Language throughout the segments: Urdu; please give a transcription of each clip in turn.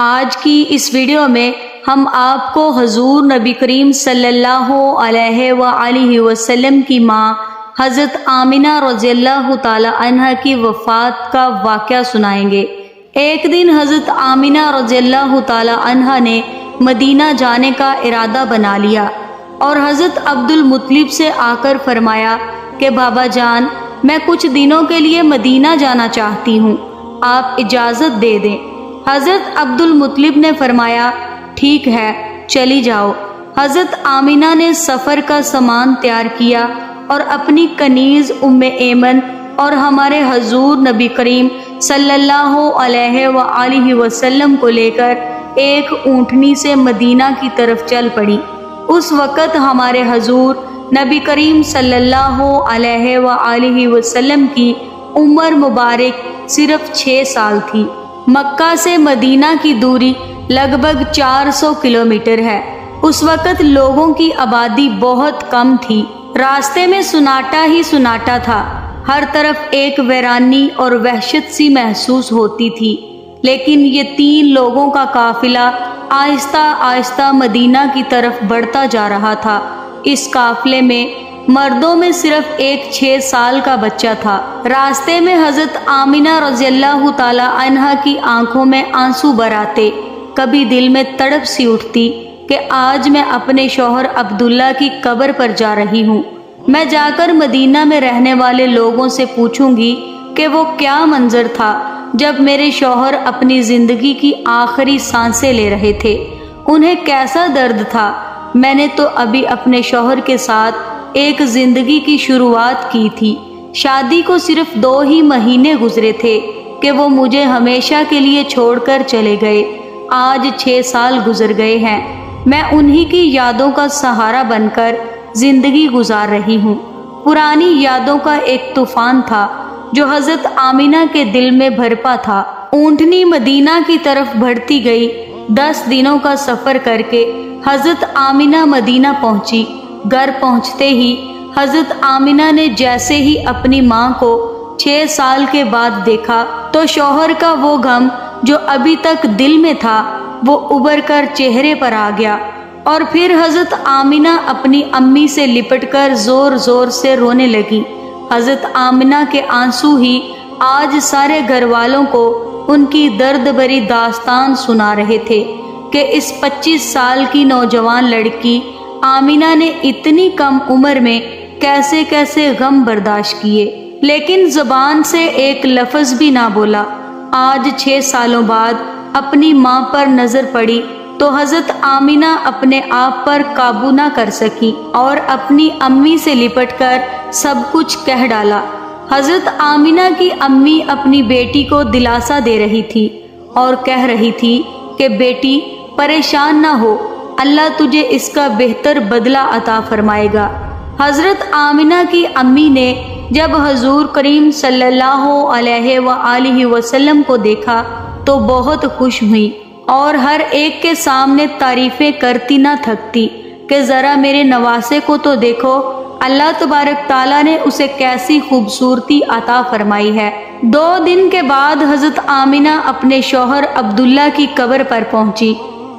آج کی اس ویڈیو میں ہم آپ کو حضور نبی کریم صلی اللہ علیہ وآلہ وسلم کی ماں حضرت آمنہ رضی اللہ تعالی عنہ کی وفات کا واقعہ سنائیں گے۔ ایک دن حضرت آمنہ رضی اللہ تعالی عنہ نے مدینہ جانے کا ارادہ بنا لیا اور حضرت عبد المطلب سے آ کر فرمایا کہ بابا جان، میں کچھ دنوں کے لیے مدینہ جانا چاہتی ہوں، آپ اجازت دے دیں۔ حضرت عبد المطلب نے فرمایا ٹھیک ہے، چلی جاؤ۔ حضرت آمنہ نے سفر کا سامان تیار کیا اور اپنی کنیز ام ایمن اور ہمارے حضور نبی کریم صلی اللہ علیہ وآلہ وسلم کو لے کر ایک اونٹنی سے مدینہ کی طرف چل پڑی۔ اس وقت ہمارے حضور نبی کریم صلی اللہ علیہ وآلہ وسلم کی عمر مبارک صرف 6 سال تھی۔ مکہ سے مدینہ کی دوری لگ بھگ 400 کلومیٹر ہے۔ اس وقت لوگوں کی آبادی بہت کم تھی، راستے میں سناٹا ہی سناٹا تھا، ہر طرف ایک ویرانی اور وحشت سی محسوس ہوتی تھی۔ لیکن یہ 3 لوگوں کا قافلہ آہستہ آہستہ مدینہ کی طرف بڑھتا جا رہا تھا۔ اس قافلے میں مردوں میں صرف ایک 6 سال کا بچہ تھا۔ راستے میں حضرت آمنہ رضی اللہ تعالی عنہ کی آنکھوں میں آنسو بھر آتے، کبھی دل میں تڑپ سی اٹھتی کہ آج میں اپنے شوہر عبداللہ کی قبر پر جا رہی ہوں۔ میں جا کر مدینہ میں رہنے والے لوگوں سے پوچھوں گی کہ وہ کیا منظر تھا جب میرے شوہر اپنی زندگی کی آخری سانسیں لے رہے تھے، انہیں کیسا درد تھا۔ میں نے تو ابھی اپنے شوہر کے ساتھ ایک زندگی کی شروعات کی تھی، شادی کو صرف 2 ہی مہینے گزرے تھے کہ وہ مجھے ہمیشہ کے لیے چھوڑ کر چلے گئے۔ آج 6 سال گزر گئے ہیں، میں انہی کی یادوں کا سہارا بن کر زندگی گزار رہی ہوں۔ پرانی یادوں کا ایک طوفان تھا جو حضرت آمنہ کے دل میں بھرپا تھا۔ اونٹنی مدینہ کی طرف بڑھتی گئی۔ 10 دنوں کا سفر کر کے حضرت آمنہ مدینہ پہنچی۔ گھر پہنچتے ہی حضرت آمنہ نے جیسے ہی اپنی ماں کو 6 سال کے بعد دیکھا تو شوہر کا وہ غم جو ابھی تک دل میں تھا وہ ابھر کر چہرے پر آ گیا، اور پھر حضرت آمنہ اپنی امی سے لپٹ کر زور زور سے رونے لگی۔ حضرت آمنہ کے آنسو ہی آج سارے گھر والوں کو ان کی درد بھری داستان سنا رہے تھے کہ اس 25 سال کی نوجوان لڑکی آمنہ نے اتنی کم عمر میں کیسے کیسے غم برداشت کیے، لیکن زبان سے ایک لفظ بھی نہ بولا۔ آج 6 سالوں بعد اپنی ماں پر نظر پڑی تو حضرت آمنہ اپنے آپ پر قابو نہ کر سکی اور اپنی امی سے لپٹ کر سب کچھ کہہ ڈالا۔ حضرت آمنہ کی امی اپنی بیٹی کو دلاسا دے رہی تھی اور کہہ رہی تھی کہ بیٹی پریشان نہ ہو، اللہ تجھے اس کا بہتر بدلہ عطا فرمائے گا۔ حضرت آمنہ کی امی نے جب حضور کریم صلی اللہ علیہ وآلہ وسلم کو دیکھا تو بہت خوش ہوئی اور ہر ایک کے سامنے تعریفیں کرتی نہ تھکتی کہ ذرا میرے نواسے کو تو دیکھو، اللہ تبارک تعالیٰ نے اسے کیسی خوبصورتی عطا فرمائی ہے۔ 2 دن کے بعد حضرت آمنہ اپنے شوہر عبداللہ کی قبر پر پہنچی۔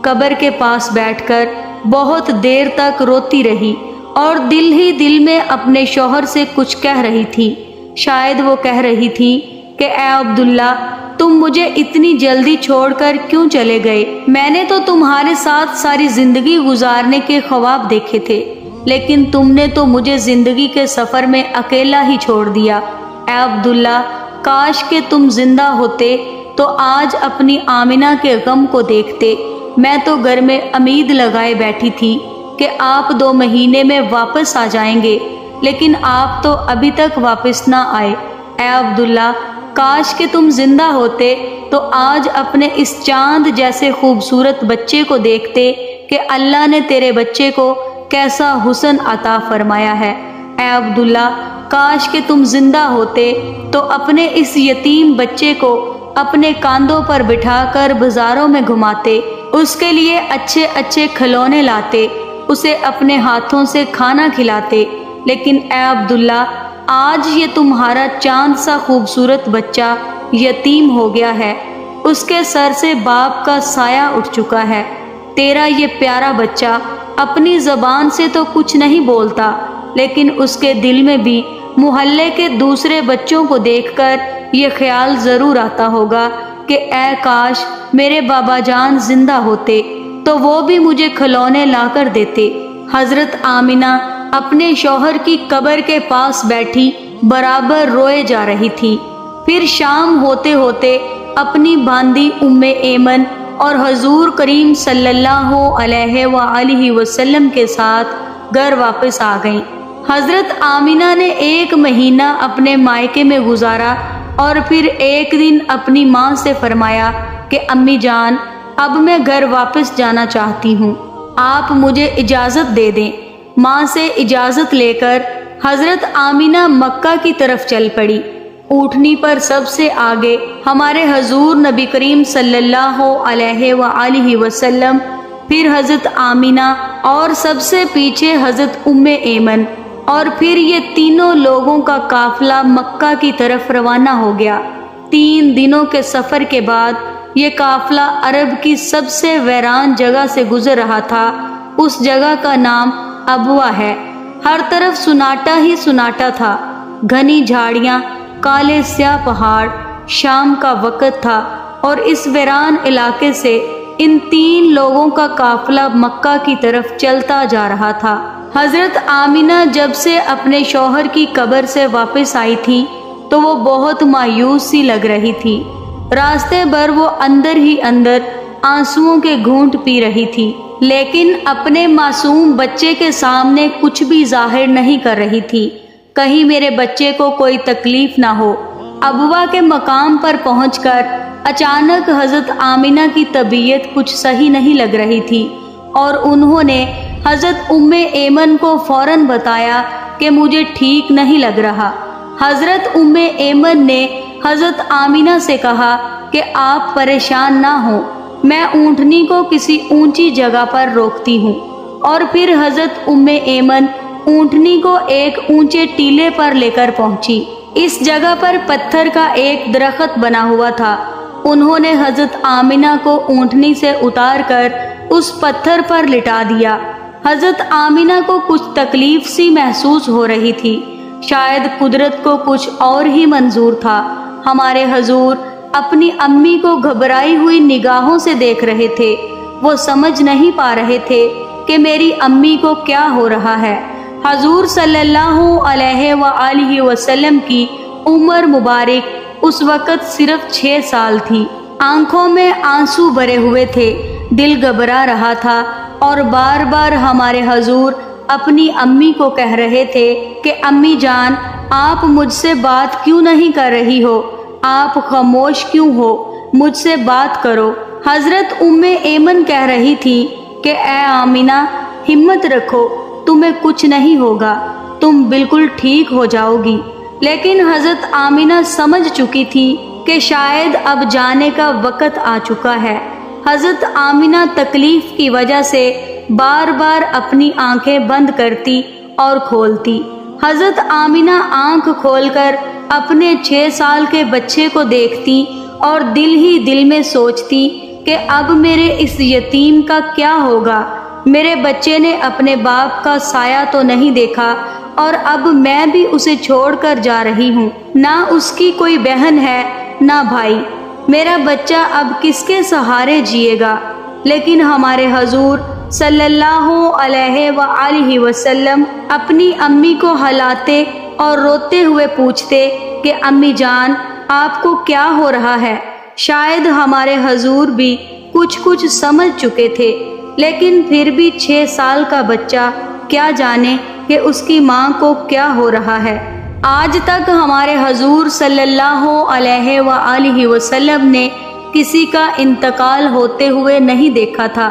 قبر کے پاس بیٹھ کر بہت دیر تک روتی رہی اور دل ہی دل میں اپنے شوہر سے کچھ کہہ رہی تھی۔ شاید وہ کہہ رہی تھی کہ اے عبداللہ، تم مجھے اتنی جلدی چھوڑ کر کیوں چلے گئے؟ میں نے تو تمہارے ساتھ ساری زندگی گزارنے کے خواب دیکھے تھے، لیکن تم نے تو مجھے زندگی کے سفر میں اکیلا ہی چھوڑ دیا۔ اے عبداللہ، کاش کہ تم زندہ ہوتے تو آج اپنی آمنہ کے غم کو دیکھتے۔ میں تو گھر میں امید لگائے بیٹھی تھی کہ آپ 2 مہینے میں واپس آ جائیں گے، لیکن آپ تو ابھی تک واپس نہ آئے۔ اے عبداللہ، کاش کہ تم زندہ ہوتے تو آج اپنے اس چاند جیسے خوبصورت بچے کو دیکھتے کہ اللہ نے تیرے بچے کو کیسا حسن عطا فرمایا ہے۔ اے عبداللہ، کاش کہ تم زندہ ہوتے تو اپنے اس یتیم بچے کو اپنے کاندھوں پر بٹھا کر بازاروں میں گھماتے، اس کے لیے اچھے اچھے کھلونے لاتے، اسے اپنے ہاتھوں سے کھانا کھلاتے۔ لیکن اے عبداللہ، آج یہ تمہارا چاند سا خوبصورت بچہ یتیم ہو گیا ہے۔ اس کے سر سے باپ کا سایہ اٹھ چکا ہے۔ تیرا یہ پیارا بچہ اپنی زبان سے تو کچھ نہیں بولتا، لیکن اس کے دل میں بھی محلے کے دوسرے بچوں کو دیکھ کر یہ خیال ضرور آتا ہوگا کہ اے کاش میرے بابا جان زندہ ہوتے تو وہ بھی مجھے کھلونے لا کر دیتے۔ حضرت آمنہ اپنے شوہر کی قبر کے پاس بیٹھی برابر روئے جا رہی تھی۔ پھر شام ہوتے ہوتے اپنی باندی ام ایمن اور حضور کریم صلی اللہ علیہ وآلہ وسلم کے ساتھ گھر واپس آ گئیں۔ حضرت آمنہ نے 1 مہینہ اپنے مائکے میں گزارا اور پھر ایک دن اپنی ماں سے فرمایا کہ امی جان اب میں گھر واپس جانا چاہتی ہوں، آپ مجھے اجازت دے دیں۔ ماں سے اجازت لے کر حضرت آمنہ مکہ کی طرف چل پڑی۔ اونٹنی پر سب سے آگے ہمارے حضور نبی کریم صلی اللہ علیہ وآلہ وسلم، پھر حضرت آمنہ اور سب سے پیچھے حضرت ام ایمن، اور پھر یہ تینوں لوگوں کا قافلہ مکہ کی طرف روانہ ہو گیا۔ 3 دنوں کے سفر کے بعد یہ قافلہ عرب کی سب سے ویران جگہ سے گزر رہا تھا۔ اس جگہ کا نام ابوا ہے۔ ہر طرف سناٹا ہی سناٹا تھا، گھنی جھاڑیاں، کالے سیاہ پہاڑ۔ شام کا وقت تھا اور اس ویران علاقے سے ان 3 لوگوں کا قافلہ مکہ کی طرف چلتا جا رہا تھا۔ حضرت آمنہ جب سے اپنے شوہر کی قبر سے واپس آئی تھی تو وہ بہت مایوس سی لگ رہی تھی۔ راستے بھر وہ اندر ہی اندر آنسوؤں کے گھونٹ پی رہی تھی، لیکن اپنے معصوم بچے کے سامنے کچھ بھی ظاہر نہیں کر رہی تھی، کہیں میرے بچے کو کوئی تکلیف نہ ہو۔ ابوا کے مقام پر پہنچ کر اچانک حضرت آمنہ کی طبیعت کچھ صحیح نہیں لگ رہی تھی اور انہوں نے حضرت ام ایمن کو فوراً بتایا کہ مجھے ٹھیک نہیں لگ رہا۔ حضرت ام ایمن نے حضرت آمنہ سے کہا کہ آپ پریشان نہ ہوں، میں اونٹنی کو کسی اونچی جگہ پر روکتی ہوں۔ اور پھر حضرت ام ایمن اونٹنی کو ایک اونچے ٹیلے پر لے کر پہنچی۔ اس جگہ پر پتھر کا ایک درخت بنا ہوا تھا۔ انہوں نے حضرت آمنہ کو اونٹنی سے اتار کر اس پتھر پر لٹا دیا۔ حضرت آمنہ کو کچھ تکلیف سی محسوس ہو رہی تھی، شاید قدرت کو کچھ اور ہی منظور تھا۔ ہمارے حضور اپنی امی کو گھبرائی ہوئی نگاہوں سے دیکھ رہے تھے۔ وہ سمجھ نہیں پا رہے تھے کہ میری امی کو کیا ہو رہا ہے۔ حضور صلی اللہ علیہ وآلہ وسلم کی عمر مبارک اس وقت صرف 6 سال تھی۔ آنکھوں میں آنسو بھرے ہوئے تھے، دل گھبرا رہا تھا اور بار بار ہمارے حضور اپنی امی کو کہہ رہے تھے کہ امی جان آپ مجھ سے بات کیوں نہیں کر رہی ہو، آپ خاموش کیوں ہو، مجھ سے بات کرو۔ حضرت ام ایمن کہہ رہی تھی کہ اے آمنہ ہمت رکھو، تمہیں کچھ نہیں ہوگا، تم بالکل ٹھیک ہو جاؤ گی۔ لیکن حضرت آمنہ سمجھ چکی تھی کہ شاید اب جانے کا وقت آ چکا ہے۔ حضرت آمنہ تکلیف کی وجہ سے بار بار اپنی آنکھیں بند کرتی اور کھولتی۔ حضرت آمنہ آنکھ کھول کر اپنے 6 سال کے بچے کو دیکھتی اور دل ہی دل میں سوچتی کہ اب میرے اس یتیم کا کیا ہوگا۔ میرے بچے نے اپنے باپ کا سایہ تو نہیں دیکھا اور اب میں بھی اسے چھوڑ کر جا رہی ہوں، نہ اس کی کوئی بہن ہے نہ بھائی، میرا بچہ اب کس کے سہارے جیے گا۔ لیکن ہمارے حضور صلی اللہ علیہ وآلہ وسلم اپنی امی کو ہلاتے اور روتے ہوئے پوچھتے کہ امی جان آپ کو کیا ہو رہا ہے۔ شاید ہمارے حضور بھی کچھ سمجھ چکے تھے، لیکن پھر بھی 6 سال کا بچہ کیا جانے کہ اس کی ماں کو کیا ہو رہا ہے۔ آج تک ہمارے حضور صلی اللہ علیہ وآلہ وسلم نے کسی کا انتقال ہوتے ہوئے نہیں دیکھا تھا۔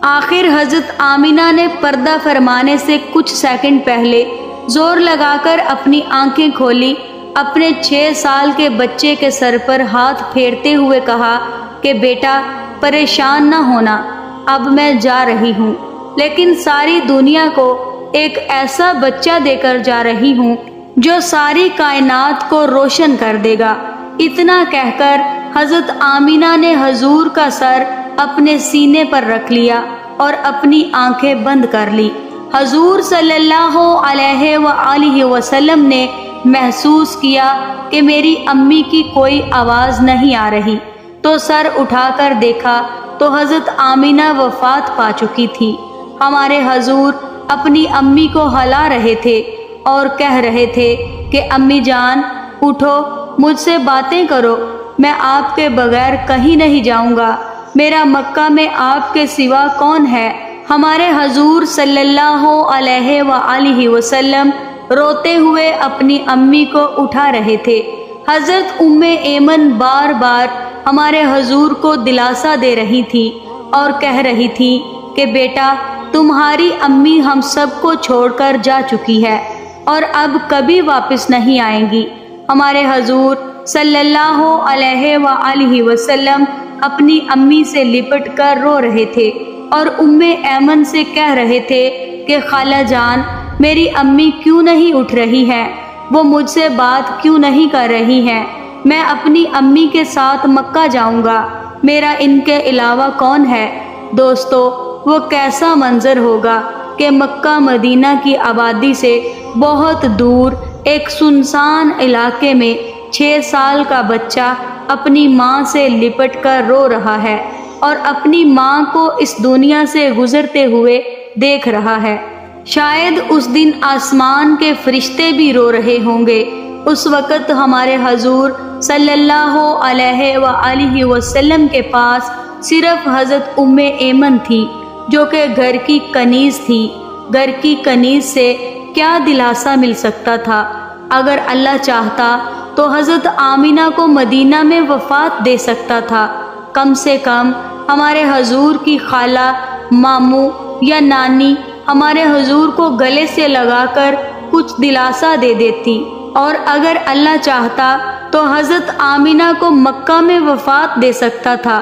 آخر حضرت آمنہ نے پردہ فرمانے سے کچھ سیکنڈ پہلے زور لگا کر اپنی آنکھیں کھولی، اپنے 6 سال کے بچے کے سر پر ہاتھ پھیرتے ہوئے کہا کہ بیٹا پریشان نہ ہونا، اب میں جا رہی ہوں، لیکن ساری دنیا کو ایک ایسا بچہ دے کر جا رہی ہوں جو ساری کائنات کو روشن کر دے گا۔ اتنا کہہ کر حضرت آمینہ نے حضور کا سر اپنے سینے پر رکھ لیا اور اپنی آنکھیں بند کر لی۔ حضور صلی اللہ علیہ وآلہ وسلم نے محسوس کیا کہ میری امی کی کوئی آواز نہیں آ رہی، تو سر اٹھا کر دیکھا تو حضرت آمینہ وفات پا چکی تھی۔ ہمارے حضور اپنی امی کو ہلا رہے تھے اور کہہ رہے تھے کہ امی جان اٹھو، مجھ سے باتیں کرو، میں آپ کے بغیر کہیں نہیں جاؤں گا، میرا مکہ میں آپ کے سوا کون ہے؟ ہمارے حضور صلی اللہ علیہ وآلہ وسلم روتے ہوئے اپنی امی کو اٹھا رہے تھے۔ حضرت ایمن بار بار ہمارے حضور کو دلاسا دے رہی تھی اور کہہ رہی تھی کہ بیٹا تمہاری امی ہم سب کو چھوڑ کر جا چکی ہے اور اب کبھی واپس نہیں آئیں گی۔ ہمارے حضور صلی اللہ علیہ وآلہ وسلم اپنی امی سے لپٹ کر رو رہے تھے اور ایمن سے کہہ رہے تھے کہ خالہ جان میری امی کیوں نہیں اٹھ رہی ہے، وہ مجھ سے بات کیوں نہیں کر رہی ہے؟ میں اپنی امی کے ساتھ مکہ جاؤں گا، میرا ان کے علاوہ کون ہے؟ دوستو، وہ کیسا منظر ہوگا کہ مکہ مدینہ کی آبادی سے بہت دور ایک سنسان علاقے میں 6 سال کا بچہ اپنی ماں سے لپٹ کر رو رہا ہے اور اپنی ماں کو اس دنیا سے گزرتے ہوئے دیکھ رہا ہے۔ شاید اس دن آسمان کے فرشتے بھی رو رہے ہوں گے۔ اس وقت ہمارے حضور صلی اللہ علیہ وآلہ وسلم کے پاس صرف حضرت ایمن تھی جو کہ گھر کی کنیز تھی۔ گھر کی کنیز سے کیا دلاسا مل سکتا تھا؟ اگر اللہ چاہتا تو حضرت آمینہ کو مدینہ میں وفات دے سکتا تھا۔ کم سے کم ہمارے حضور کی خالہ، ماموں یا نانی ہمارے حضور کو گلے سے لگا کر کچھ دلاسا دے دیتی، اور اگر اللہ چاہتا تو حضرت آمینہ کو مکہ میں وفات دے سکتا تھا۔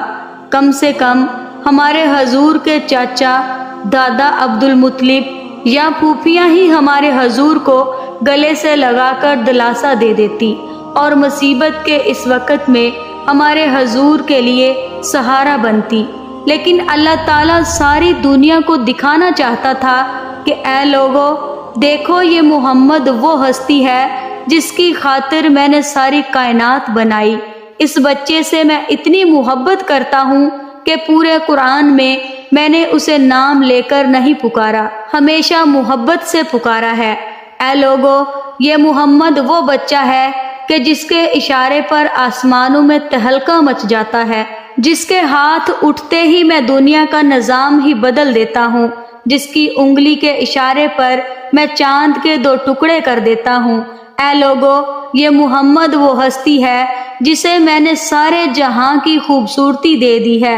کم سے کم ہمارے حضور کے چاچا، دادا عبد المطلب یا پھوپھیاں ہی ہمارے حضور کو گلے سے لگا کر دلاسا دے دیتی اور مصیبت کے اس وقت میں ہمارے حضور کے لیے سہارا بنتی۔ لیکن اللہ تعالیٰ ساری دنیا کو دکھانا چاہتا تھا کہ اے لوگو، دیکھو یہ محمد وہ ہستی ہے جس کی خاطر میں نے ساری کائنات بنائی۔ اس بچے سے میں اتنی محبت کرتا ہوں کہ پورے قرآن میں نے اسے نام لے کر نہیں پکارا، ہمیشہ محبت سے پکارا ہے۔ اے لوگو، یہ محمد وہ بچہ ہے کہ جس کے اشارے پر آسمانوں میں تہلکہ مچ جاتا ہے، جس کے ہاتھ اٹھتے ہی میں دنیا کا نظام ہی بدل دیتا ہوں، جس کی انگلی کے اشارے پر میں چاند کے 2 ٹکڑے کر دیتا ہوں۔ اے لوگو، یہ محمد وہ ہستی ہے جسے میں نے سارے جہاں کی خوبصورتی دے دی ہے۔